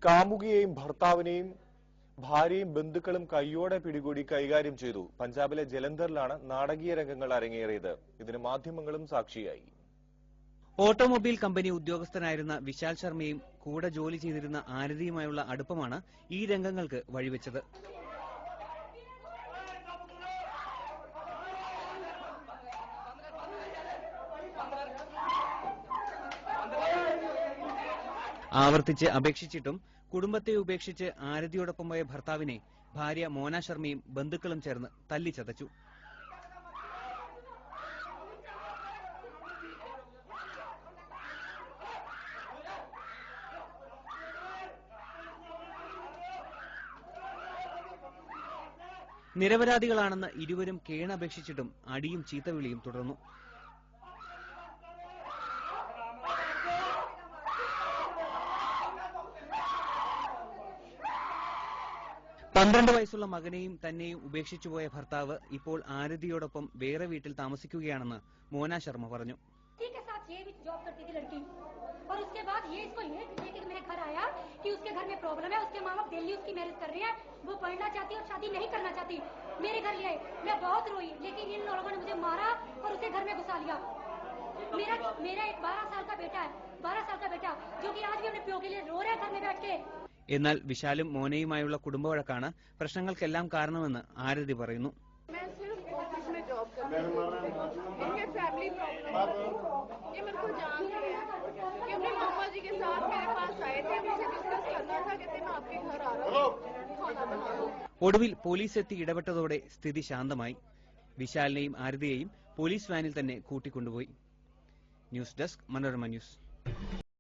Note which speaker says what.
Speaker 1: കാമുകിയെയും ഭർത്താവിനെയും ഭാര്യയും ബന്ധുക്കളും കയ്യോടെ പിടികൂടി കൈകാര്യം ചെയ്തു. പഞ്ചാബിലെ ജലന്ധറിലാണ് നാടകീയ രംഗങ്ങൾ അരങ്ങേറിയത്. ഇതിന് മാധ്യമങ്ങളും സാക്ഷിയായി.
Speaker 2: ഓട്ടോമൊബൈൽ കമ്പനി ഉദ്യോഗസ്ഥനായിരുന്ന വിശാൽ ശർമ്മയും കൂടെ ജോലി ചെയ്തിരുന്ന ആരതിയുമായുള്ള അടുപ്പമാണ് ഈ രംഗങ്ങൾക്ക് വഴിവെച്ചത്. ആവർത്തിച്ച് അപേക്ഷിച്ചിട്ടും കുടുംബത്തെ ഉപേക്ഷിച്ച് ആരതിയോടൊപ്പം പോയ ഭർത്താവിനെ ഭാര്യ മോന ശർമ്മയും ബന്ധുക്കളും ചേർന്ന് തല്ലിച്ചതച്ചു. നിരപരാധികളാണെന്ന് ഇരുവരും കേണപേക്ഷിച്ചിട്ടും അടിയും ചീത്തവിളിയും തുടർന്നു. വയസ്സുള്ള മകനെയും തന്നെയും ഉപേക്ഷിച്ചുപോയ ഭർത്താവ് ഇപ്പോൾ ആരതിയോടൊപ്പം വേറെ വീട്ടിൽ താമസിക്കുകയാണെന്ന് മോന ശർമ്മ പറഞ്ഞു.
Speaker 3: और उसके बाद ये इसको लेके मेरे घर आया कि उसके घर में प्रॉब्लम है, उसके माँ बाप दिल्ली उसकी मैरिज कर रहे हैं, वो पढ़ना चाहती है और शादी नहीं करना चाहती। मेरे घर ले आए, मैं बहुत रोई, लेकिन इन लोगों ने मुझे मारा और उसे घर में घुसा लिया। मेरा एक 12 साल का बेटा है, 12 साल का बेटा जो कि आज भी अपने प्यो के लिए रो रहा है घर में बैठ के.
Speaker 2: എന്നാൽ വിശാലും മോനയുമായുള്ള കുടുംബവഴക്കാണ് പ്രശ്നങ്ങൾക്കെല്ലാം കാരണമെന്ന് ആരതി പറയുന്നു. ഒടുവിൽ പോലീസ് എത്തി ഇടപെട്ടതോടെ സ്ഥിതി ശാന്തമായി. വിശാലിനെയും ആരതിയെയും പോലീസ് വാനിൽ തന്നെ കൂട്ടിക്കൊണ്ടുപോയി. News desk, Manorama news.